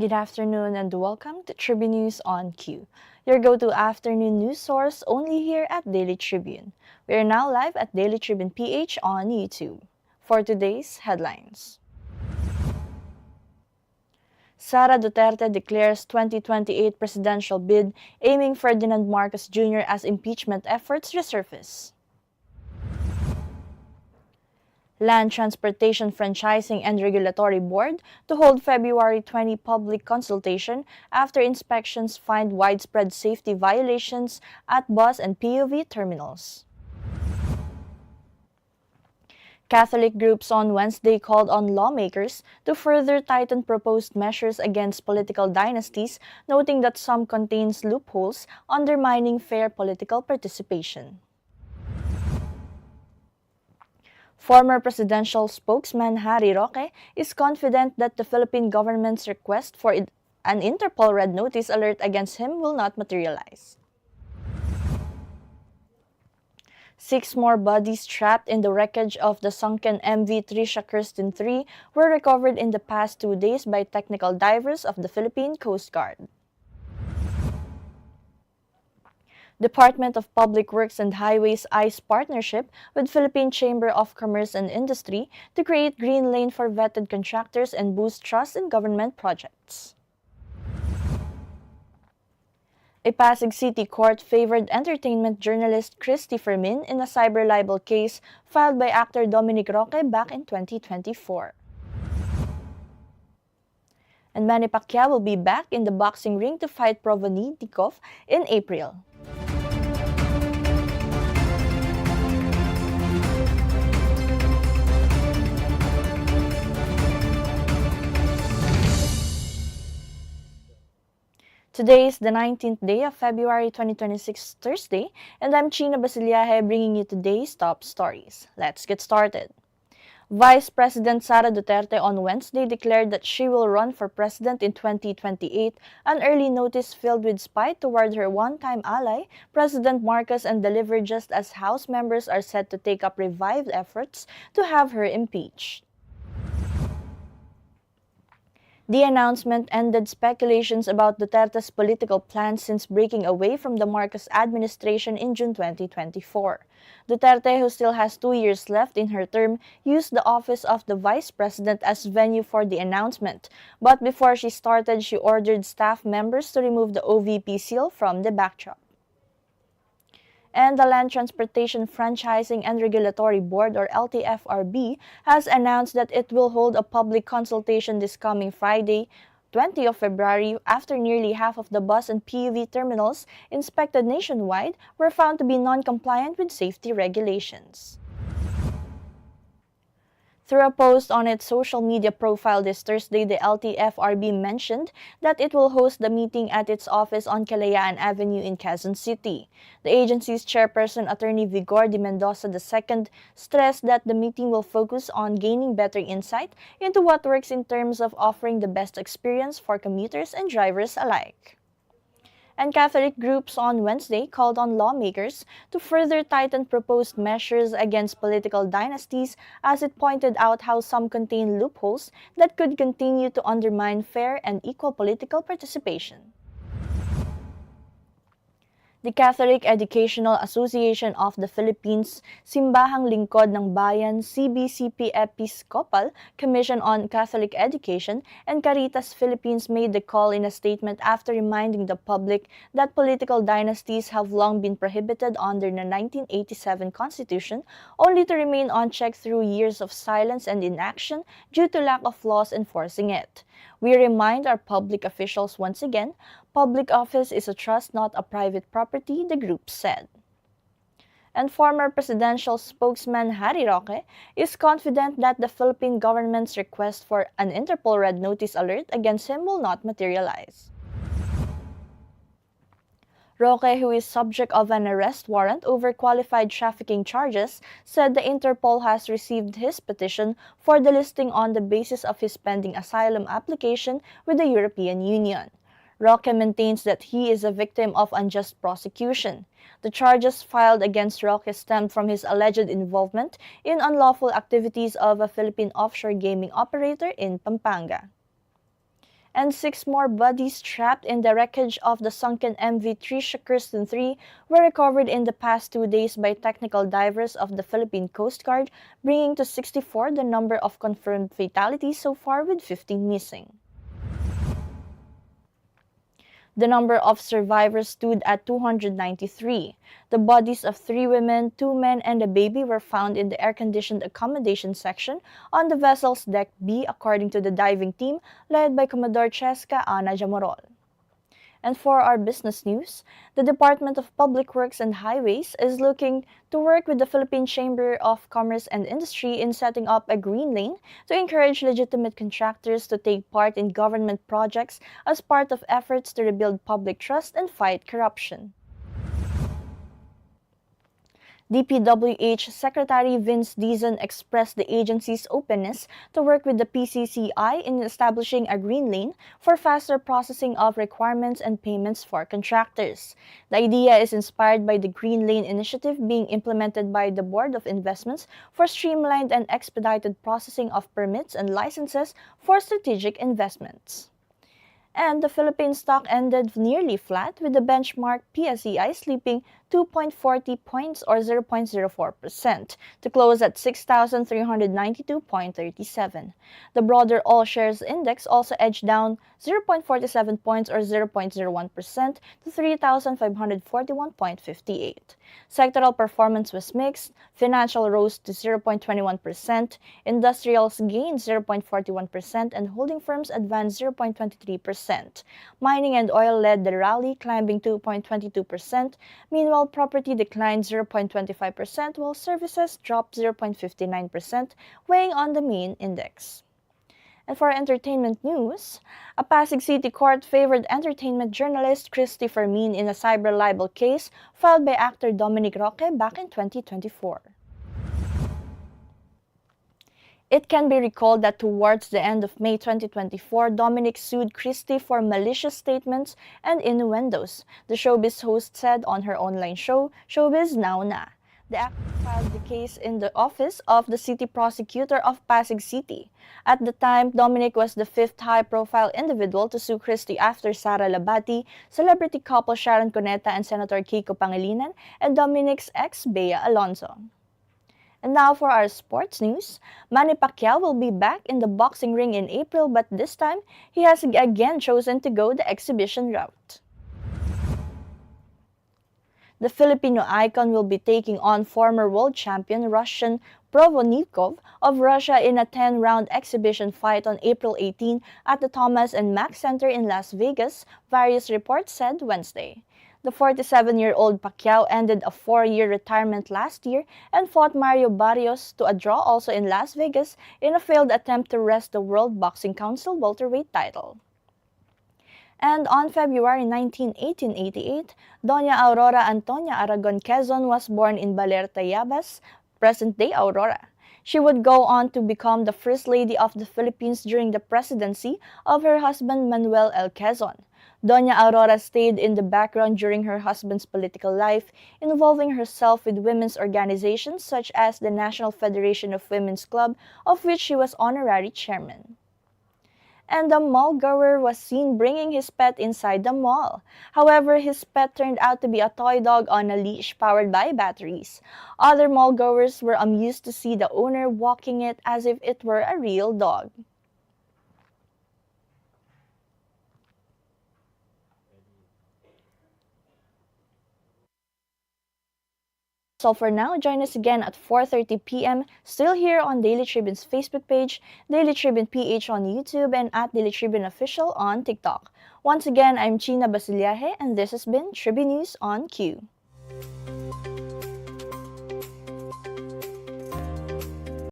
Good afternoon and welcome to Tribune News on Q, your go-to afternoon news source only here at Daily Tribune. We are now live at Daily Tribune PH on YouTube. For today's headlines. Sara Duterte declares 2028 presidential bid aiming Ferdinand Marcos Jr. as impeachment efforts resurface. Land Transportation Franchising and Regulatory Board to hold February 20 public consultation after inspections find widespread safety violations at bus and POV terminals. Catholic groups on Wednesday called on lawmakers to further tighten proposed measures against political dynasties, noting that some contains loopholes undermining fair political participation. Former presidential spokesman Harry Roque is confident that the Philippine government's request for an Interpol Red Notice alert against him will not materialize. 6 more bodies trapped in the wreckage of the sunken MV Trisha Kirsten III were recovered in the past 2 days by technical divers of the Philippine Coast Guard. Department of Public Works and Highways ICE partnership with Philippine Chamber of Commerce and Industry to create green lane for vetted contractors and boost trust in government projects. A Pasig City court favored entertainment journalist Christy Fermin in a cyber libel case filed by actor Dominic Roque back in 2024. And Manny Pacquiao will be back in the boxing ring to fight Provodnikov in April. Today is the 19th day of February 2026, Thursday, and I'm Chynna Basillaje bringing you today's top stories. Let's get started. Vice President Sara Duterte on Wednesday declared that she will run for president in 2028, an early notice filled with spite toward her one-time ally, President Marcos, and delivered just as House members are set to take up revived efforts to have her impeached. The announcement ended speculations about Duterte's political plans since breaking away from the Marcos administration in June 2024. Duterte, who still has 2 years left in her term, used the office of the vice president as venue for the announcement. But before she started, she ordered staff members to remove the OVP seal from the backdrop. And the Land Transportation Franchising and Regulatory Board, or LTFRB, has announced that it will hold a public consultation this coming Friday, 20 of February, after nearly half of the bus and PUV terminals inspected nationwide were found to be non-compliant with safety regulations. Through a post on its social media profile this Thursday, the LTFRB mentioned that it will host the meeting at its office on Kalayaan Avenue in Quezon City. The agency's chairperson, Attorney Vigor de Mendoza II, stressed that the meeting will focus on gaining better insight into what works in terms of offering the best experience for commuters and drivers alike. And Catholic groups on Wednesday called on lawmakers to further tighten proposed measures against political dynasties, as it pointed out how some contain loopholes that could continue to undermine fair and equal political participation. The Catholic Educational Association of the Philippines, Simbahang Lingkod ng Bayan, CBCP Episcopal Commission on Catholic Education, and Caritas Philippines made the call in a statement after reminding the public that political dynasties have long been prohibited under the 1987 Constitution, only to remain unchecked through years of silence and inaction due to lack of laws enforcing it. We remind our public officials once again, public office is a trust, not a private property, the group said. And former presidential spokesman Harry Roque is confident that the Philippine government's request for an Interpol Red Notice alert against him will not materialize. Roque, who is subject of an arrest warrant over qualified trafficking charges, said the Interpol has received his petition for delisting on the basis of his pending asylum application with the European Union. Roque maintains that he is a victim of unjust prosecution. The charges filed against Roque stemmed from his alleged involvement in unlawful activities of a Philippine offshore gaming operator in Pampanga. And 6 more bodies trapped in the wreckage of the sunken MV Trisha Kirsten 3 were recovered in the past 2 days by technical divers of the Philippine Coast Guard, bringing to 64 the number of confirmed fatalities so far, with 15 missing. The number of survivors stood at 293. The bodies of 3 women, 2 men, and a baby were found in the air-conditioned accommodation section on the vessel's Deck B, according to the diving team led by Commodore Cheska Ana Jamorol. And for our business news, the Department of Public Works and Highways is looking to work with the Philippine Chamber of Commerce and Industry in setting up a green lane to encourage legitimate contractors to take part in government projects as part of efforts to rebuild public trust and fight corruption. DPWH Secretary Vince Dizon expressed the agency's openness to work with the PCCI in establishing a green lane for faster processing of requirements and payments for contractors. The idea is inspired by the Green Lane initiative being implemented by the Board of Investments for streamlined and expedited processing of permits and licenses for strategic investments. And the Philippine stock ended nearly flat, with the benchmark PSEI slipping 2.40 points or 0.04% to close at 6,392.37. The broader all-shares index also edged down 0.47 points or 0.01% to 3,541.58. Sectoral performance was mixed. Financial rose to 0.21%, industrials gained 0.41%, and holding firms advanced 0.23%. Mining and oil led the rally, climbing 2.22%. Meanwhile, property declined 0.25%, while services dropped 0.59%, weighing on the main index. And for entertainment news, a Pasig City court favored entertainment journalist Christy Fermin in a cyber libel case filed by actor Dominic Roque back in 2024. It can be recalled that towards the end of May 2024, Dominic sued Christie for malicious statements and innuendos, the showbiz host said on her online show, Showbiz Now Na. The actor filed the case in the office of the city prosecutor of Pasig City. At the time, Dominic was the 5th high-profile individual to sue Christie after Sara Labati, celebrity couple Sharon Cuneta and Senator Kiko Pangilinan, and Dominic's ex, Bea Alonzo. And now for our sports news. Manny Pacquiao will be back in the boxing ring in April, but this time, he has again chosen to go the exhibition route. The Filipino icon will be taking on former world champion Russian Provodnikov of Russia in a 10-round exhibition fight on April 18 at the Thomas and Mack Center in Las Vegas, various reports said Wednesday. The 47-year-old Pacquiao ended a 4-year retirement last year and fought Mario Barrios to a draw also in Las Vegas in a failed attempt to wrest the World Boxing Council welterweight title. And on February 19, 1888, Doña Aurora Antonia Aragon Quezon was born in Baler, Tayabas, present-day Aurora. She would go on to become the First Lady of the Philippines during the presidency of her husband Manuel L. Quezon. Doña Aurora stayed in the background during her husband's political life, involving herself with women's organizations such as the National Federation of Women's Club, of which she was honorary chairman. And the mall-goer was seen bringing his pet inside the mall. However, his pet turned out to be a toy dog on a leash powered by batteries. Other mall-goers were amused to see the owner walking it as if it were a real dog. So for now, join us again at 4:30 p.m. still here on Daily Tribune's Facebook page, Daily Tribune PH on YouTube, and at Daily Tribune Official on TikTok. Once again, I'm Chynna Basillaje, and this has been Tribune News on Q.